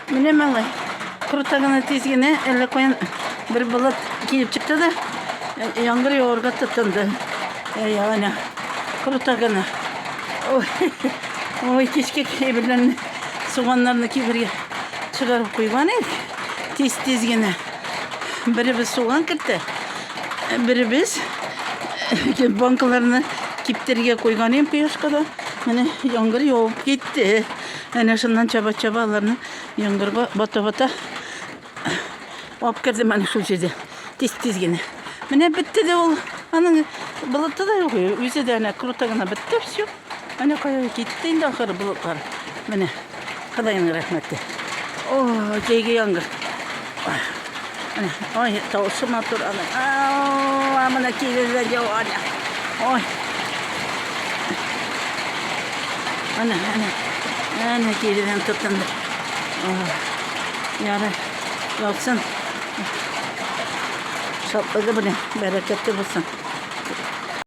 Mine malay. Kurutagana tezgine elle koyan bir balık gelip çıktı da yangır yoğurga tutuldu. Yani kurutagana. Oy, oy keşke kebirlerini soğanlarını kibirge çıkarıp koygan edik. Tezgine. Biri biz soğan kırdı. Biri biz bankalarını kipterge koygan em kıyışkada. Hani yangır yoğup gitti. Yani şundan çaba-çabalarını yangırga bata-bata alıp geldim hani şu жерде. Tez-tezgene. Mine bitti de ol. Anın balıkta da yok. Yüzü de hani kurutagana bitti. Все. Hani koyuyor gitti. Indi ahırı balıklar. Mine. Kadayın rahmetli. Oh, keyge yangır. Hani, ay, tavşım atır ana. Amına keygeler de o ana. Oy. Ana. Ana keygeler tutundu. Oh. Yarın yapsın. Şaplığı bu ne? Bereketli bulsun.